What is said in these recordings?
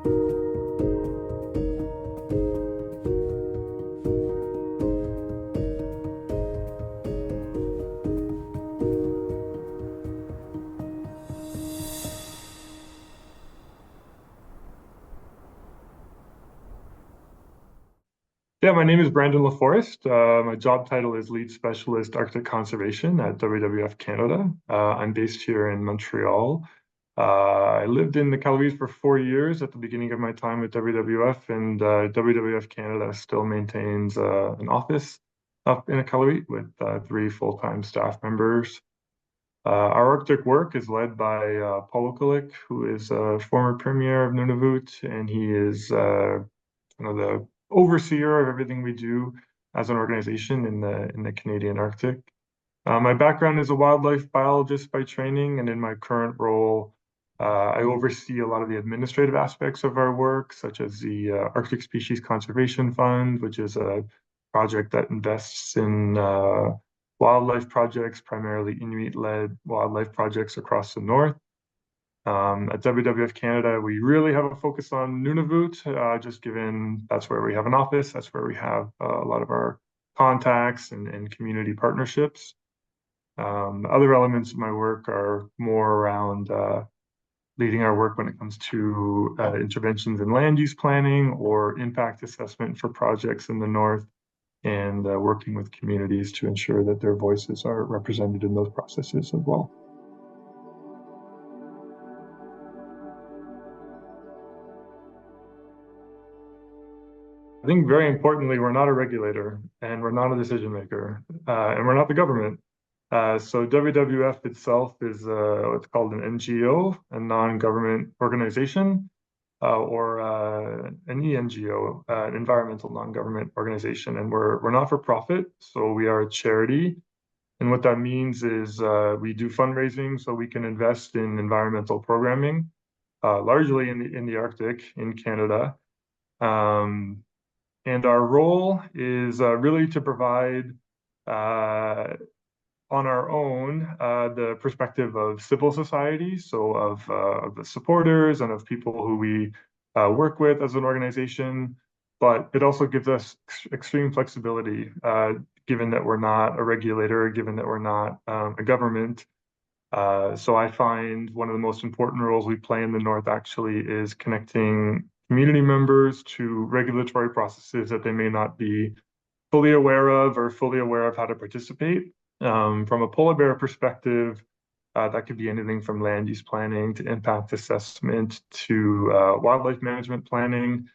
Yeah, my name is Brandon LaForest. My job title is Lead Specialist Arctic Conservation at WWF Canada. I'm based here in Montreal. I lived in the Iqaluit for 4 years at the beginning of my time at WWF, and WWF Canada still maintains an office up in Iqaluit with 3 full-time staff members. Our Arctic work is led by Paul Okalik, who is a former premier of Nunavut, and he is the overseer of everything we do as an organization in the Canadian Arctic. My background is a wildlife biologist by training, and in my current role, I oversee a lot of the administrative aspects of our work, such as the Arctic Species Conservation Fund, which is a project that invests in wildlife projects, primarily Inuit-led wildlife projects across the north. At WWF Canada, we really have a focus on Nunavut, just given that's where we have an office, that's where we have a lot of our contacts and community partnerships. Other elements of my work are more around leading our work when it comes to interventions in land use planning or impact assessment for projects in the north, and working with communities to ensure that their voices are represented in those processes as well. I think very importantly, we're not a regulator and we're not a decision maker, and we're not the government. So WWF itself is what's called an NGO, a non-government organization, or an ENGO, an environmental non-government organization, and we're not for profit, so we are a charity. And what that means is we do fundraising so we can invest in environmental programming, largely in the Arctic in Canada. And our role is really to provide on our own the perspective of civil society, so of the supporters and of people who we work with as an organization. But it also gives us extreme flexibility, given that we're not a regulator, given that we're not a government. So I find one of the most important roles we play in the North actually is connecting community members to regulatory processes that they may not be fully aware of or fully aware of how to participate. From a polar bear perspective, that could be anything from land use planning to impact assessment to wildlife management planning.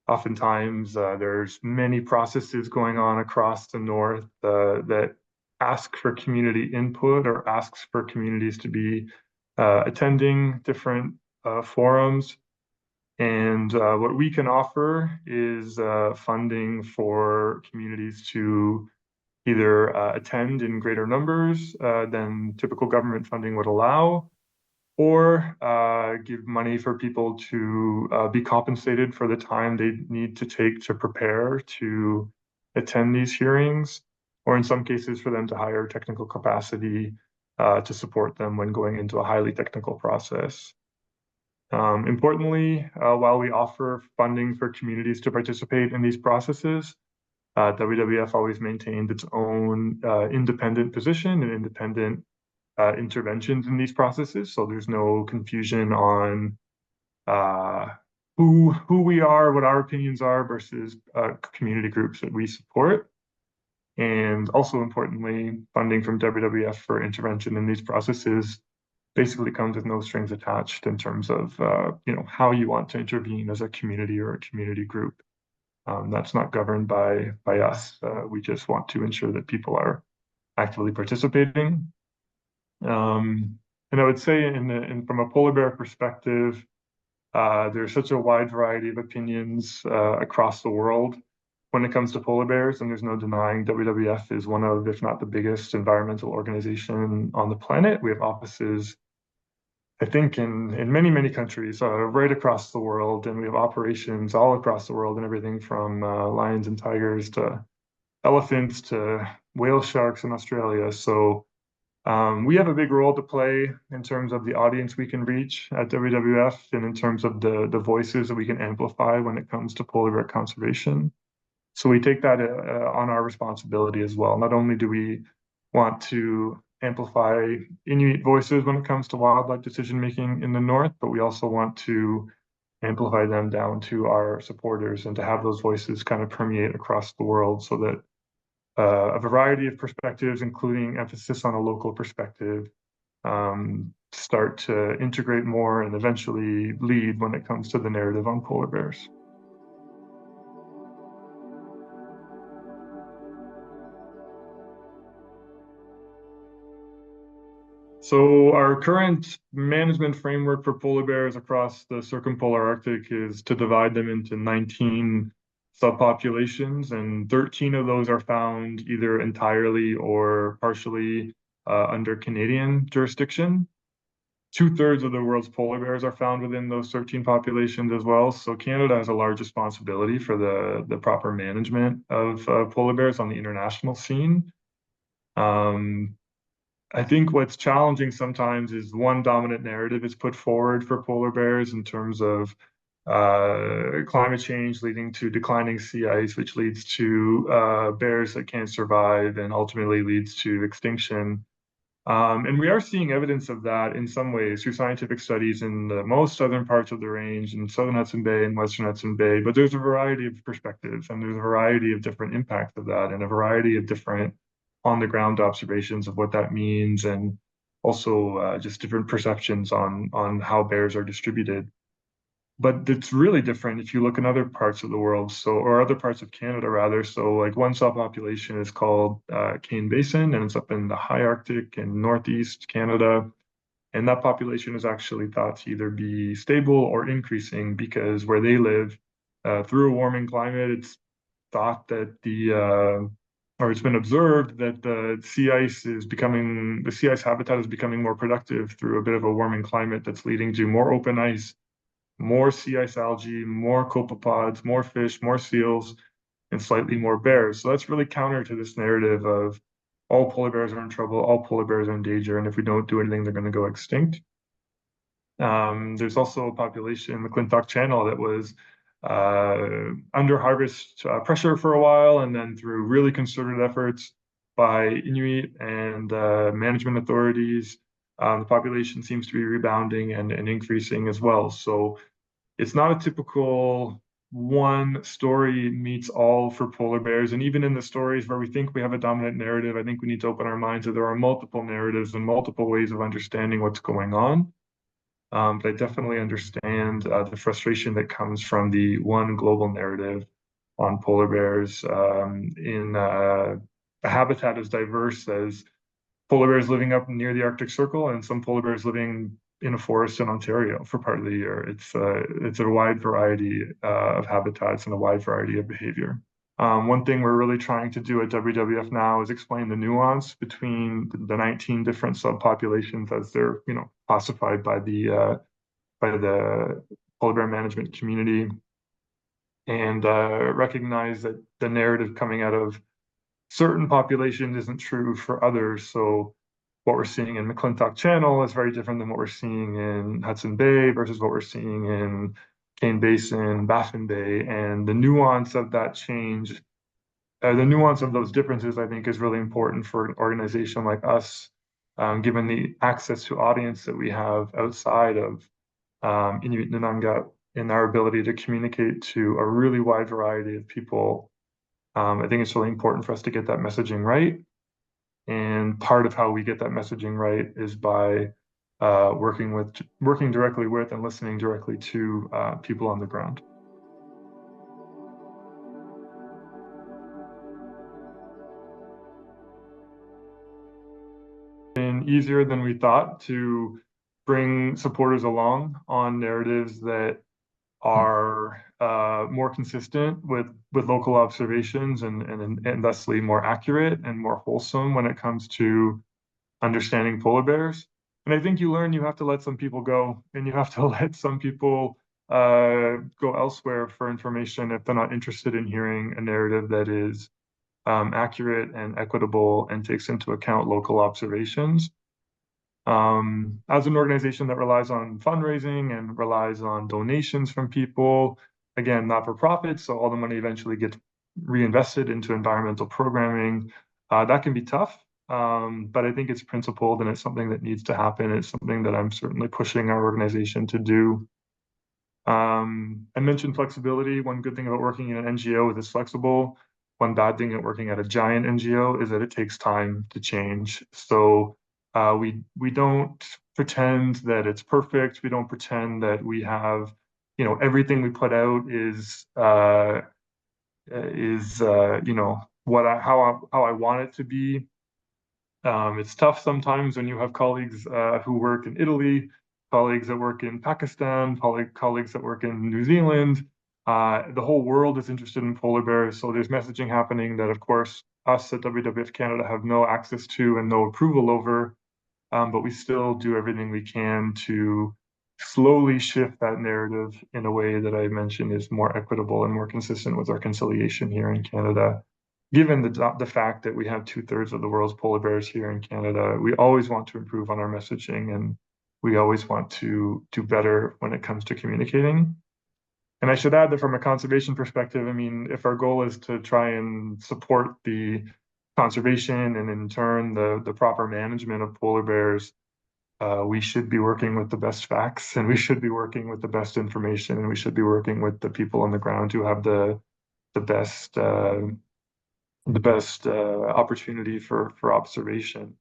Oftentimes, there's many processes going on across the North that ask for community input or asks for communities to be attending different forums. And what we can offer is funding for communities to either attend in greater numbers than typical government funding would allow, or give money for people to be compensated for the time they need to take to prepare to attend these hearings, or in some cases for them to hire technical capacity to support them when going into a highly technical process. Importantly, while we offer funding for communities to participate in these processes, WWF always maintained its own independent position and independent interventions in these processes. So there's no confusion on who we are, what our opinions are versus community groups that we support. And also importantly, funding from WWF for intervention in these processes basically comes with no strings attached in terms of how you want to intervene as a community or a community group. That's not governed by us. We just want to ensure that people are actively participating. And I would say from a polar bear perspective, there's such a wide variety of opinions across the world when it comes to polar bears, and there's no denying WWF is one of, if not the biggest environmental organization on the planet. We have offices, I think, in many, many countries right across the world, and we have operations all across the world, and everything from lions and tigers to elephants to whale sharks in Australia. So We have a big role to play in terms of the audience we can reach at WWF and in terms of the voices that we can amplify when it comes to polar bear conservation. So we take that on our responsibility as well. Not only do we want to amplify Inuit voices when it comes to wildlife decision making in the north, but we also want to amplify them down to our supporters and to have those voices kind of permeate across the world so that a variety of perspectives, including emphasis on a local perspective, start to integrate more and eventually lead when it comes to the narrative on polar bears. So our current management framework for polar bears across the circumpolar Arctic is to divide them into 19 subpopulations, and 13 of those are found either entirely or partially under Canadian jurisdiction. Two-thirds of the world's polar bears are found within those 13 populations as well. So Canada has a large responsibility for the proper management of polar bears on the international scene. Um, I think what's challenging sometimes is one dominant narrative is put forward for polar bears in terms of climate change leading to declining sea ice, which leads to bears that can't survive and ultimately leads to extinction. And we are seeing evidence of that in some ways through scientific studies in the most southern parts of the range, in southern Hudson Bay and western Hudson Bay. But there's a variety of perspectives, and there's a variety of different impacts of that, and a variety of different on-the-ground observations of what that means, and also just different perceptions on how bears are distributed. But it's really different if you look in other parts of the world, so or other parts of Canada rather. So like one subpopulation is called Cane Basin, and it's up in the high Arctic and northeast Canada. And that population is actually thought to either be stable or increasing because where they live, through a warming climate, it's thought that or it's been observed that the sea ice habitat is becoming more productive through a bit of a warming climate that's leading to more open ice, more sea ice algae, more copepods, more fish, more seals, and slightly more bears. So that's really counter to this narrative of all polar bears are in trouble, all polar bears are in danger, and if we don't do anything, they're going to go extinct. There's also a population in the McClintock Channel that was under harvest pressure for a while, and then through really concerted efforts by Inuit and management authorities, the population seems to be rebounding and increasing as well. So it's not a typical one story meets all for polar bears. And even in the stories where we think we have a dominant narrative, I think we need to open our minds that there are multiple narratives and multiple ways of understanding what's going on. But I definitely understand the frustration that comes from the one global narrative on polar bears in a habitat as diverse as polar bears living up near the Arctic Circle and some polar bears living in a forest in Ontario for part of the year. It's a wide variety of habitats and a wide variety of behavior. One thing we're really trying to do at WWF now is explain the nuance between the 19 different subpopulations as they're, classified by the polar bear management community, and recognize that the narrative coming out of certain populations isn't true for others. So what we're seeing in McClintock Channel is very different than what we're seeing in Hudson Bay versus what we're seeing in Cane Basin, Baffin Bay, and the nuance of that change, the nuance of those differences, I think, is really important for an organization like us, given the access to audience that we have outside of Inuit Nanunga in our ability to communicate to a really wide variety of people. I think it's really important for us to get that messaging right. And part of how we get that messaging right is by working directly with and listening directly to people on the ground. Been easier than we thought to bring supporters along on narratives that are more consistent with local observations and thusly more accurate and more wholesome when it comes to understanding polar bears. And I think you learn you have to let some people go, and you have to let some people go elsewhere for information if they're not interested in hearing a narrative that is accurate and equitable and takes into account local observations. As an organization that relies on fundraising and relies on donations from people, again, not for profit, so all the money eventually gets reinvested into environmental programming. That can be tough, but I think it's principled and it's something that needs to happen. It's something that I'm certainly pushing our organization to do. I mentioned flexibility. One good thing about working in an NGO is it's flexible. One bad thing at working at a giant NGO is that it takes time to change. So we don't pretend that it's perfect. We don't pretend that we have, everything we put out is how I want it to be. It's tough sometimes when you have colleagues who work in Italy, colleagues that work in Pakistan, colleagues that work in New Zealand. The whole world is interested in polar bears, so there's messaging happening that, of course, us at WWF Canada have no access to and no approval over, but we still do everything we can to slowly shift that narrative in a way that I mentioned is more equitable and more consistent with our conciliation here in Canada. Given the fact that we have 2/3 of the world's polar bears here in Canada, we always want to improve on our messaging and we always want to do better when it comes to communicating. And I should add that from a conservation perspective, I mean, if our goal is to try and support the conservation and in turn the proper management of polar bears, we should be working with the best facts and we should be working with the best information and we should be working with the people on the ground who have the best opportunity for observation.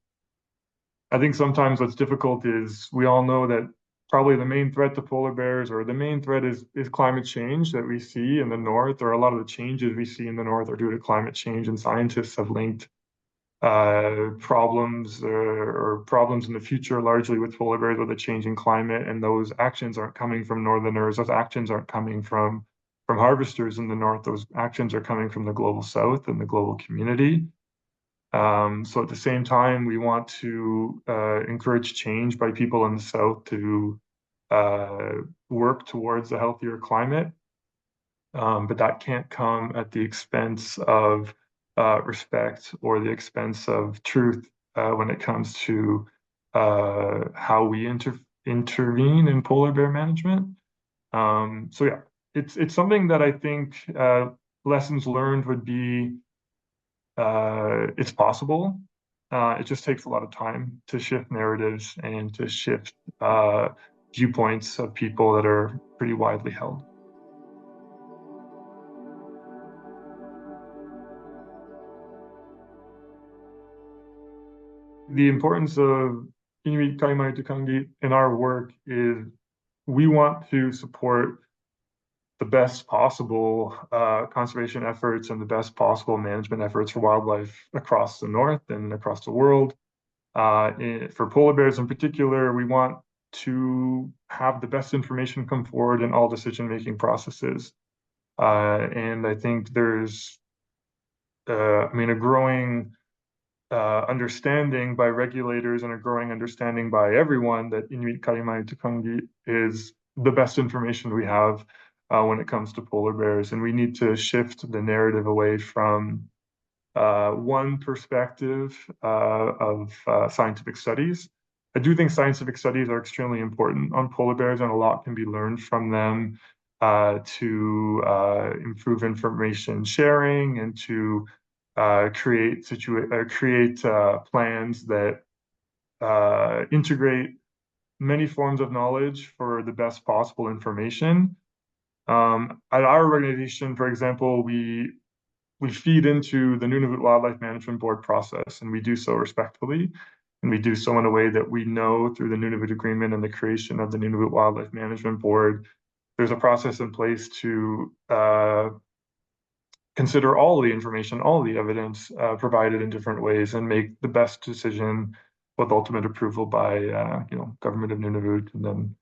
I think sometimes what's difficult is we all know that probably the main threat to polar bears or the main threat is climate change that we see in the north, or a lot of the changes we see in the north are due to climate change, and scientists have linked problems or problems in the future largely with polar bears with a changing climate, and those actions aren't coming from northerners, those actions aren't coming from harvesters in the north, those actions are coming from the global south and the global community. So at the same time, we want to encourage change by people in the South to work towards a healthier climate, but that can't come at the expense of respect or the expense of truth when it comes to how we intervene in polar bear management. So yeah, it's something that I think lessons learned would be it's possible. It just takes a lot of time to shift narratives and to shift viewpoints of people that are pretty widely held. The importance of Inuit Kaimaitukangi in our work is we want to support the best possible conservation efforts and the best possible management efforts for wildlife across the north and across the world. For polar bears in particular, we want to have the best information come forward in all decision-making processes. And I think there's, a growing understanding by regulators and a growing understanding by everyone that Inuit Kaimaitukangi is the best information we have when it comes to polar bears. And we need to shift the narrative away from one perspective of scientific studies. I do think scientific studies are extremely important on polar bears, and a lot can be learned from them to improve information sharing and to create plans that integrate many forms of knowledge for the best possible information. At our organization, for example, we feed into the Nunavut Wildlife Management Board process, and we do so respectfully. And we do so in a way that we know through the Nunavut Agreement and the creation of the Nunavut Wildlife Management Board, there's a process in place to consider all the information, all the evidence provided in different ways and make the best decision with ultimate approval by, government of Nunavut. And then,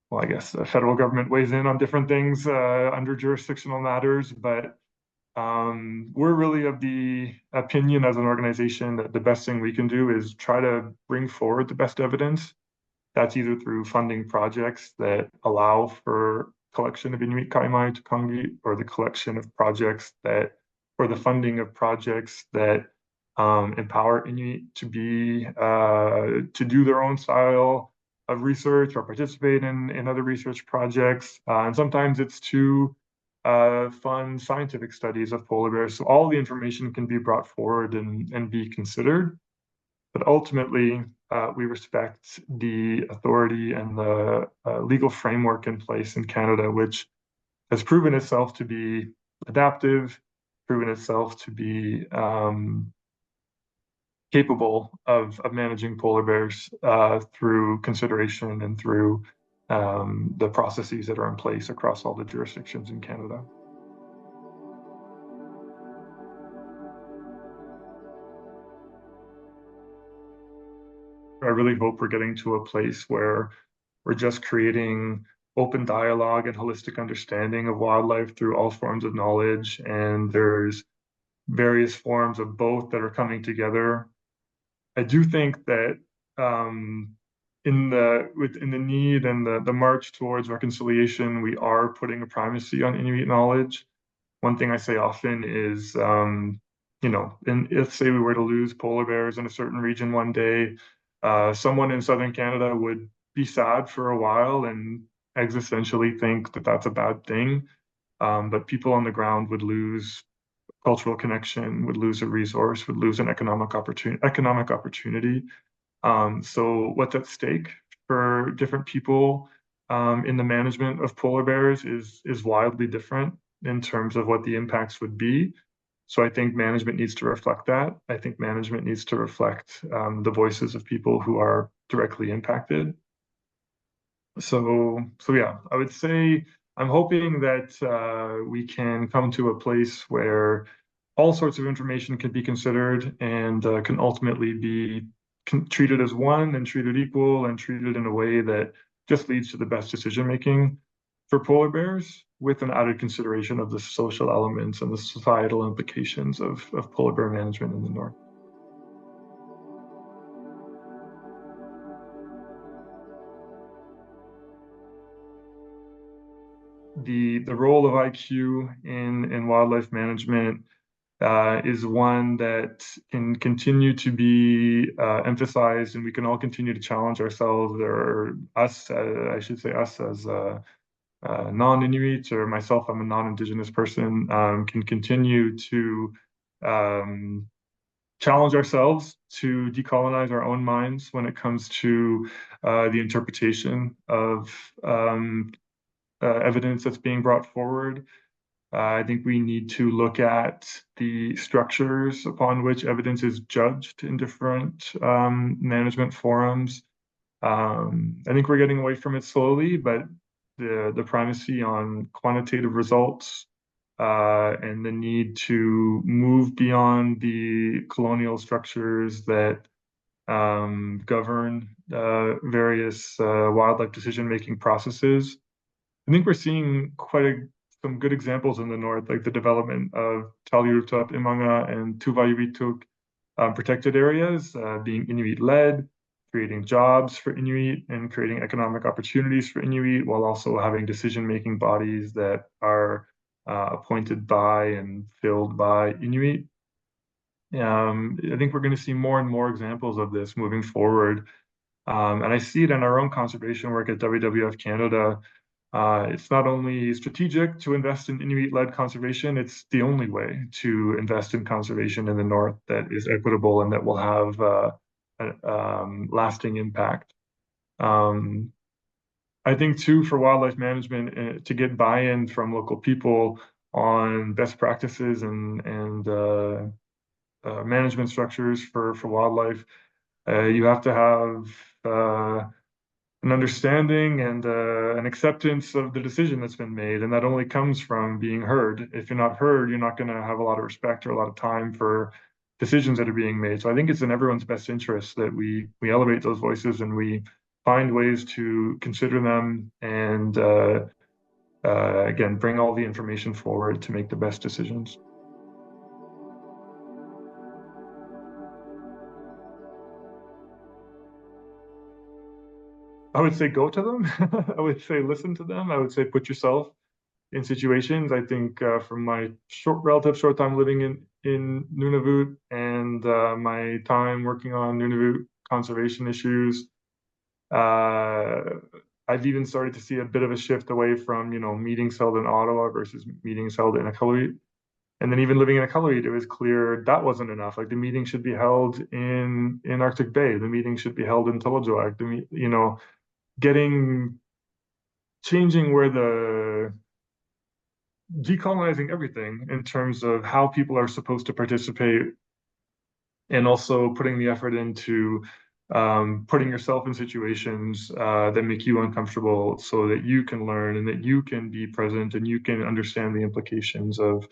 well, I guess the federal government weighs in on different things under jurisdictional matters, but we're really of the opinion as an organization that the best thing we can do is try to bring forward the best evidence. That's either through funding projects that allow for collection of Inuit Kaimaitukangi or the collection of projects that for the funding of projects that empower Inuit to do their own style of research or participate in other research projects. And sometimes it's to fund scientific studies of polar bears. So all the information can be brought forward and be considered. But ultimately, we respect the authority and the legal framework in place in Canada, which has proven itself to be adaptive, proven itself to be capable of managing polar bears through consideration and through the processes that are in place across all the jurisdictions in Canada. I really hope we're getting to a place where we're just creating open dialogue and holistic understanding of wildlife through all forms of knowledge, and there's various forms of both that are coming together. I do think that in the need and the march towards reconciliation, we are putting a primacy on Inuit knowledge. One thing I say often is, if say we were to lose polar bears in a certain region one day, someone in southern Canada would be sad for a while and existentially think that that's a bad thing. But people on the ground would lose cultural connection, would lose a resource, would lose an economic opportunity. So what's at stake for different people in the management of polar bears is wildly different in terms of what the impacts would be. So I think management needs to reflect that. I think management needs to reflect the voices of people who are directly impacted. So yeah, I would say I'm hoping that we can come to a place where all sorts of information can be considered and can ultimately be treated as one and treated equal and treated in a way that just leads to the best decision making for polar bears, with an added consideration of the social elements and the societal implications of polar bear management in the north. The role of IQ in wildlife management is one that can continue to be emphasized, and we can all continue to challenge ourselves, or us, I should say us as non-Inuit, or myself, I'm a non-Indigenous person, can continue to challenge ourselves to decolonize our own minds when it comes to the interpretation of evidence that's being brought forward. I think we need to look at the structures upon which evidence is judged in different management forums. I think we're getting away from it slowly, but the primacy on quantitative results and the need to move beyond the colonial structures that govern various wildlife decision-making processes. I think we're seeing some good examples in the north, like the development of Talirutap, Imanga, and Tuvayuituk protected areas being Inuit-led, creating jobs for Inuit and creating economic opportunities for Inuit, while also having decision-making bodies that are appointed by and filled by Inuit. I think we're going to see more and more examples of this moving forward. And I see it in our own conservation work at WWF Canada. It's not only strategic to invest in Inuit-led conservation, it's the only way to invest in conservation in the north that is equitable and that will have lasting impact. I think too, for wildlife management, to get buy-in from local people on best practices and management structures for wildlife, you have to have an understanding and an acceptance of the decision that's been made, and that only comes from being heard. If you're not heard, you're not going to have a lot of respect or a lot of time for decisions that are being made. So I think it's in everyone's best interest that we elevate those voices and we find ways to consider them and again, bring all the information forward to make the best decisions. I would say go to them. I would say listen to them. I would say put yourself in situations. I think from my relative short time living in Nunavut and my time working on Nunavut conservation issues, uh, I've even started to see a bit of a shift away from, meetings held in Ottawa versus meetings held in Iqaluit. And then even living in Iqaluit, it was clear that wasn't enough. Like the meeting should be held in Arctic Bay. The meeting should be held in Tulajuaq. Getting changing where the decolonizing everything in terms of how people are supposed to participate, and also putting the effort into putting yourself in situations that make you uncomfortable so that you can learn and that you can be present and you can understand the implications of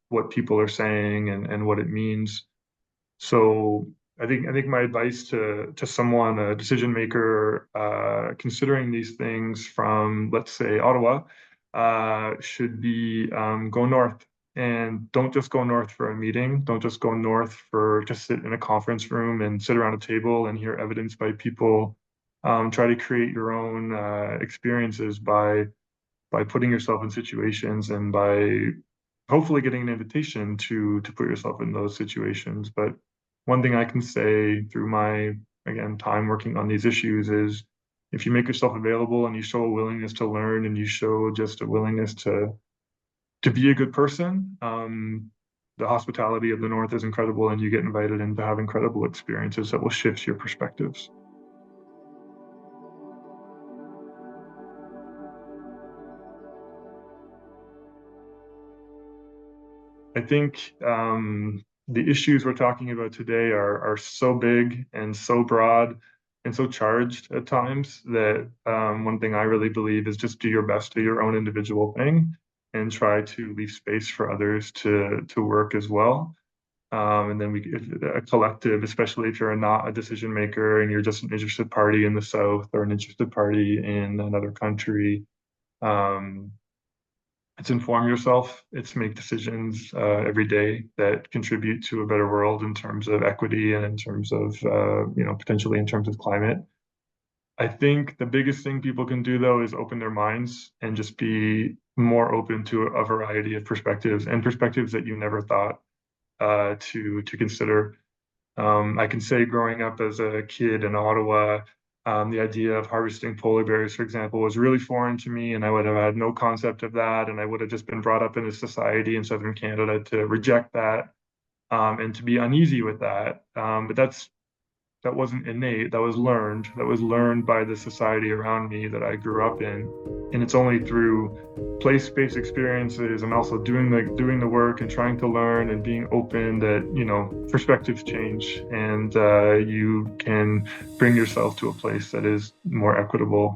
what people are saying and what it means. So I think my advice to someone, a decision maker, considering these things from, let's say, Ottawa, should be go north. And don't just go north for a meeting. Don't just go north for just sit in a conference room and sit around a table and hear evidence by people. Try to create your own experiences by putting yourself in situations and by hopefully getting an invitation to put yourself in those situations. But one thing I can say through my, again, time working on these issues is if you make yourself available and you show a willingness to learn and you show just a willingness to be a good person, the hospitality of the North is incredible, and you get invited in to have incredible experiences that will shift your perspectives. I think the issues we're talking about today are so big and so broad and so charged at times that one thing I really believe is just do your best, do your own individual thing, and try to leave space for others to work as well. And then a collective, especially if you're not a decision maker and you're just an interested party in the South or an interested party in another country. Um, it's inform yourself. It's make decisions every day that contribute to a better world in terms of equity and in terms of, potentially in terms of climate. I think the biggest thing people can do, though, is open their minds and just be more open to a variety of perspectives and perspectives that you never thought to consider. I can say growing up as a kid in Ottawa, the idea of harvesting polar bears, for example, was really foreign to me, and I would have had no concept of that, and I would have just been brought up in a society in southern Canada to reject that and to be uneasy with that. But that wasn't innate. That was learned. That was learned by the society around me that I grew up in, and it's only through place-based experiences and also doing the work and trying to learn and being open that perspectives change and you can bring yourself to a place that is more equitable